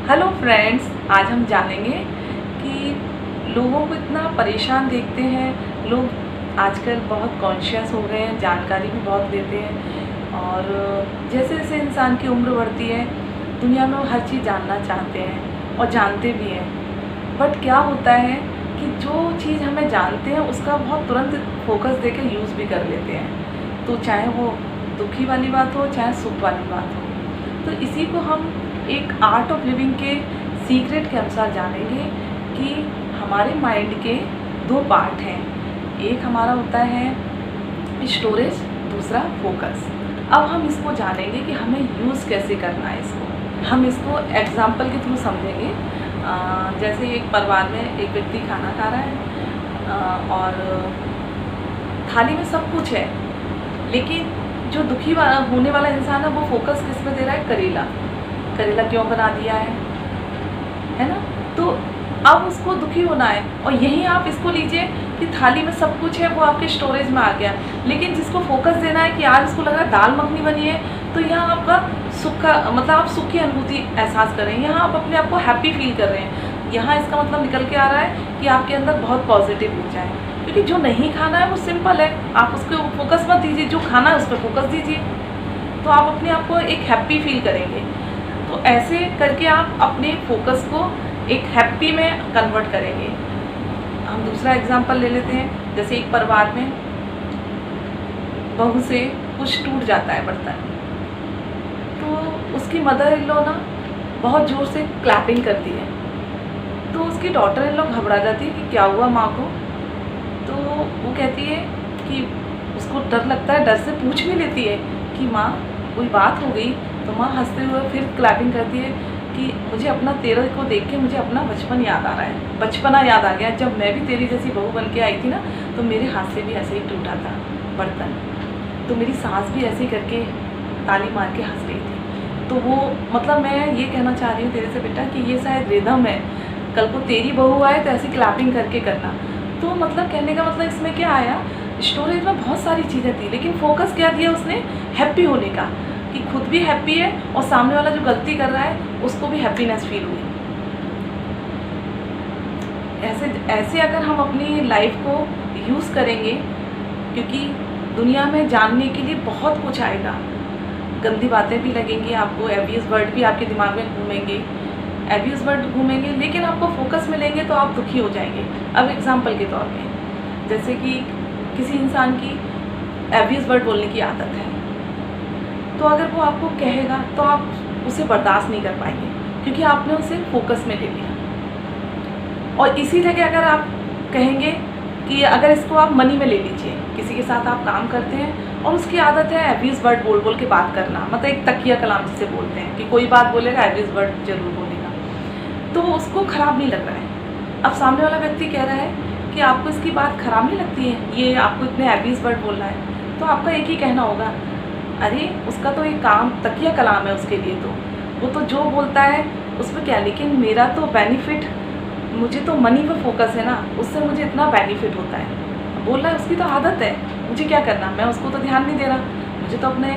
Hello friends, आज हम जानेंगे कि लोगों को इतना परेशान देखते हैं। लोग आजकल बहुत कॉन्शियस हो गए हैं, जानकारी भी बहुत लेते हैं और जैसे जैसे इंसान की उम्र बढ़ती है दुनिया में वो हर चीज़ जानना चाहते हैं और जानते भी हैं। बट क्या होता है कि जो चीज़ हमें जानते हैं उसका बहुत तुरंत फोकस देके यूज़ भी कर लेते हैं, तो चाहे वो दुखी वाली बात हो चाहे सुख वाली बात हो। तो इसी को हम एक आर्ट ऑफ लिविंग के सीक्रेट के अनुसार जानेंगे कि हमारे माइंड के दो पार्ट हैं। एक हमारा होता है स्टोरेज, दूसरा फोकस। अब हम इसको जानेंगे कि हमें यूज़ कैसे करना है इसको। हम इसको एग्जाम्पल के थ्रू समझेंगे। जैसे एक परिवार में एक व्यक्ति खाना खा रहा है और थाली में सब कुछ है, लेकिन जो दुखी होने वाला इंसान है वो फोकस किस पे दे रहा है? करेला। करेला क्यों बना दिया है ना? तो अब उसको दुखी होना है और यही आप इसको लीजिए कि थाली में सब कुछ है, वो आपके स्टोरेज में आ गया। लेकिन जिसको फोकस देना है कि आज इसको लग रहा है दाल मखनी बनी है, तो यहाँ आपका सुख का मतलब आप सुख की अनुभूति एहसास कर रहे हैं, यहाँ आप अपने आप को हैप्पी फील कर रहे हैं। यहाँ इसका मतलब निकल के आ रहा है कि आपके अंदर बहुत पॉजिटिव ऊर्जा है। क्योंकि जो नहीं खाना है वो सिंपल है, आप उसको फोकस मत दीजिए, जो खाना है उस पर फोकस दीजिए, तो आप अपने आप को एक हैप्पी फील करेंगे। तो ऐसे करके आप अपने फोकस को एक हैप्पी में कन्वर्ट करेंगे। हम दूसरा एग्जांपल ले लेते हैं। जैसे एक परिवार में बहू से कुछ टूट जाता है बर्तन, तो उसकी मदर इन लॉ ना बहुत ज़ोर से क्लैपिंग करती है, तो उसकी डॉटर इन लॉ घबरा जाती है कि क्या हुआ माँ को। तो वो कहती है कि उसको डर लगता है, डर से पूछ भी लेती है कि माँ कोई बात हो गई। तो माँ हंसते हुए फिर क्लैपिंग करती है कि मुझे अपना तेरे को देख के मुझे अपना बचपन याद आ रहा है, बचपना याद आ गया। जब मैं भी तेरी जैसी बहू बन के आई थी ना, तो मेरे हाथ से भी ऐसे ही टूटा था बर्तन, तो मेरी सास भी ऐसे ही करके ताली मार के हंस रही थी। तो वो मतलब मैं ये कहना चाह रही हूँ तेरे से बेटा कि ये शायद रिदम है, कल को तेरी बहू आए तो ऐसी क्लैपिंग करके करना। तो मतलब कहने का मतलब इसमें क्या आया, स्टोरेज में बहुत सारी चीज़ें थी, लेकिन फोकस क्या दिया उसने? हैप्पी होने का, कि खुद भी हैप्पी है और सामने वाला जो गलती कर रहा है उसको भी हैप्पीनेस फील हुई। ऐसे अगर हम अपनी लाइफ को यूज़ करेंगे, क्योंकि दुनिया में जानने के लिए बहुत कुछ आएगा, गंदी बातें भी लगेंगी आपको, एब्यूज़ वर्ड भी आपके दिमाग में घूमेंगे, एब्यूज़ वर्ड घूमेंगे, लेकिन आपको फोकस मिलेंगे तो आप दुखी हो जाएंगे। अब एग्जाम्पल के तौर पे, जैसे कि किसी इंसान की एब्यूज़ वर्ड बोलने की आदत है, तो अगर वो आपको कहेगा तो आप उसे बर्दाश्त नहीं कर पाएंगे, क्योंकि आपने उसे फोकस में ले लिया। और इसी जगह अगर आप कहेंगे कि अगर इसको आप मनी में ले लीजिए, किसी के साथ आप काम करते हैं और उसकी आदत है एब्यूज़ वर्ड बोल बोल के बात करना, मतलब एक तकिया कलाम जिसे बोलते हैं कि कोई बात बोलेगा एब्यूज़ वर्ड जरूर बोलेगा, तो उसको ख़राब नहीं लग रहा है। अब सामने वाला व्यक्ति कह रहा है कि आपको इसकी बात ख़राब नहीं लगती है, ये आपको इतने एब्यूज़ वर्ड बोल रहा है, तो आपका एक ही कहना होगा, अरे उसका तो एक काम तकिया कलाम है, उसके लिए तो वो तो जो बोलता है उस पर क्या, लेकिन मेरा तो बेनिफिट, मुझे तो मनी पे फोकस है ना, उससे मुझे इतना बेनिफिट होता है। बोल रहा है उसकी तो आदत है, मुझे क्या करना, मैं उसको तो ध्यान नहीं दे रहा, मुझे तो अपने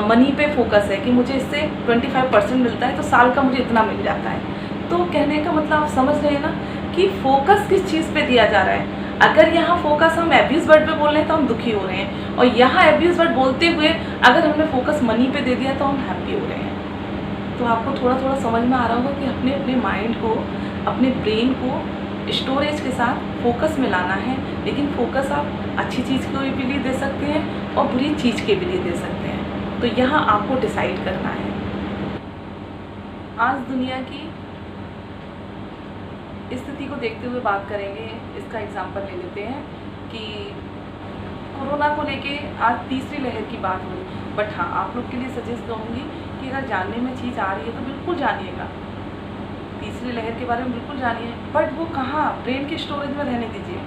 मनी पे फोकस है कि मुझे इससे 25% मिलता है तो साल का मुझे इतना मिल जाता है। तो कहने का मतलब आप समझ रहे हैं ना कि फोकस किस चीज़ पे दिया जा रहा है। अगर यहाँ फोकस हम एब्यूज़ वर्ड पे बोल रहे हैं तो हम दुखी हो रहे हैं, और यहाँ एब्यूज़ वर्ड बोलते हुए अगर हमने फोकस मनी पे दे दिया तो हम हैप्पी हो रहे हैं। तो आपको थोड़ा थोड़ा समझ में आ रहा होगा कि अपने अपने माइंड को, अपने ब्रेन को स्टोरेज के साथ फोकस में लाना है। लेकिन फोकस आप अच्छी चीज़ के लिए दे सकते हैं और बुरी चीज़ के लिए दे सकते हैं, तो यहाँ आपको डिसाइड करना है। आज दुनिया की स्थिति को देखते हुए बात करेंगे। इसका एग्जांपल ले लेते हैं कि कोरोना को लेके आज तीसरी लहर की बात हुई, बट हाँ आप लोग के लिए सजेस्ट करूँगी कि अगर जानने में चीज़ आ रही है तो बिल्कुल जानिएगा, तीसरी लहर के बारे में बिल्कुल जानिए, बट वो कहाँ, ब्रेन के स्टोरेज में रहने दीजिए,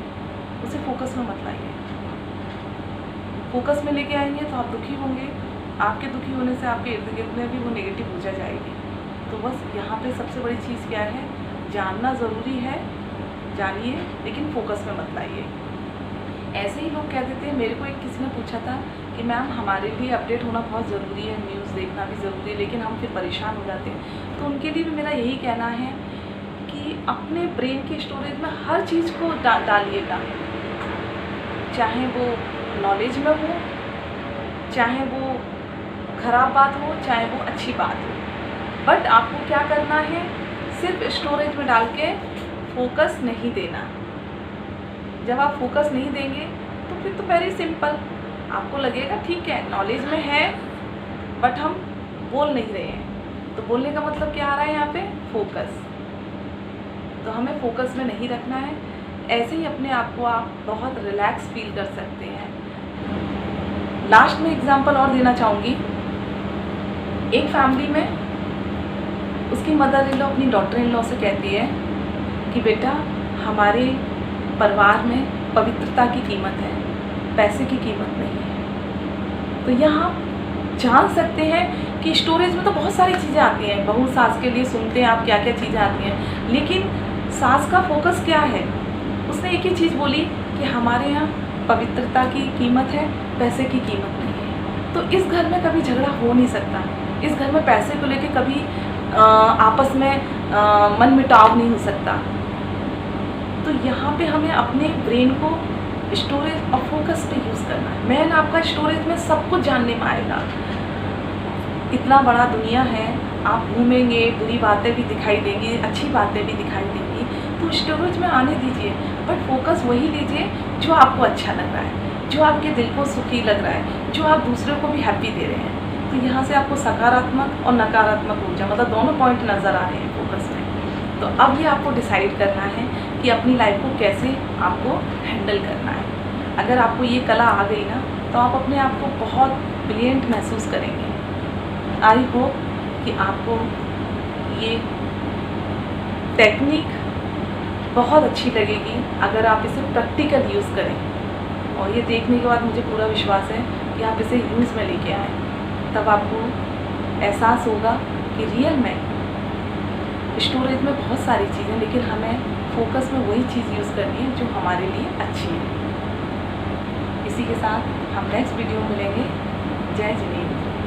उसे फोकस में मत लाइए। फोकस में लेके आएंगे तो आप दुखी होंगे, आपके दुखी होने से आपके इर्द गिर्द में भी वो नेगेटिव ऊर्जा जाएगी। तो बस यहाँ पे सबसे बड़ी चीज़ क्या है, जानना ज़रूरी है, जानिए लेकिन फोकस में मत लाइए। ऐसे ही लोग कह देते हैं, मेरे को एक किसी ने पूछा था कि मैम हमारे लिए अपडेट होना बहुत ज़रूरी है, न्यूज़ देखना भी ज़रूरी है, लेकिन हम फिर परेशान हो जाते हैं। तो उनके लिए भी मेरा यही कहना है कि अपने ब्रेन के स्टोरेज में हर चीज़ को डालिएगा, चाहे वो नॉलेज में हो, चाहे वो ख़राब बात हो, चाहे वो अच्छी बात हो, बट आपको क्या करना है, सिर्फ स्टोरेज में डाल के फोकस नहीं देना। जब आप फोकस नहीं देंगे तो फिर तो वेरी सिंपल, आपको लगेगा ठीक है नॉलेज में है बट हम बोल नहीं रहे हैं। तो बोलने का मतलब क्या आ रहा है यहाँ पे, फोकस। तो हमें फोकस में नहीं रखना है। ऐसे ही अपने आप को आप बहुत रिलैक्स फील कर सकते हैं। लास्ट में एग्जांपल और देना चाहूँगी। एक फैमिली में उसकी मदर इन लॉ अपनी डॉटर इन लॉ से कहती है कि बेटा हमारे परिवार में पवित्रता की कीमत है, पैसे की कीमत नहीं है। तो यहाँ जान सकते हैं कि स्टोरेज में तो बहुत सारी चीज़ें आती हैं। बहू सास के लिए सुनते हैं आप क्या क्या चीज़ें आती हैं, लेकिन सास का फोकस क्या है, उसने एक ही चीज़ बोली कि हमारे यहाँ पवित्रता की कीमत है, पैसे की कीमत नहीं है। तो इस घर में कभी झगड़ा हो नहीं सकता। इस घर में पैसे को लेके कभी आपस में मन मिटाव नहीं हो सकता। तो यहाँ पे हमें अपने ब्रेन को स्टोरेज और फोकस पे यूज़ करना है। मैन आपका स्टोरेज में सब कुछ जानने में आएगा। इतना बड़ा दुनिया है, आप घूमेंगे, बुरी बातें भी दिखाई देंगी, अच्छी बातें भी दिखाई देंगी, तो स्टोरेज में आने दीजिए, बट फोकस वही लीजिए जो आपको अच्छा लग रहा है, जो आपके दिल को सुखी लग रहा है, जो आप दूसरों को भी हैप्पी दे रहे हैं। तो यहाँ से आपको सकारात्मक और नकारात्मक ऊर्जा, मतलब दोनों पॉइंट नज़र आ रहे हैं फोकस में। तो अब ये आपको डिसाइड करना है कि अपनी लाइफ को कैसे आपको हैंडल करना है। अगर आपको ये कला आ गई ना, तो आप अपने आप को बहुत ब्रिलियंट महसूस करेंगे। आई होप कि आपको ये टेक्निक बहुत अच्छी लगेगी अगर आप इसे प्रैक्टिकल यूज़ करें। और ये देखने के बाद मुझे पूरा विश्वास है कि आप इसे यूज़ में लेके आएँ, तब आपको एहसास होगा कि रियल में स्टोरेज में बहुत सारी चीज़ें, लेकिन हमें फोकस में वही चीज़ यूज़ करनी है जो हमारे लिए अच्छी है। इसी के साथ हम नेक्स्ट वीडियो में मिलेंगे। जय जिनेंद्र।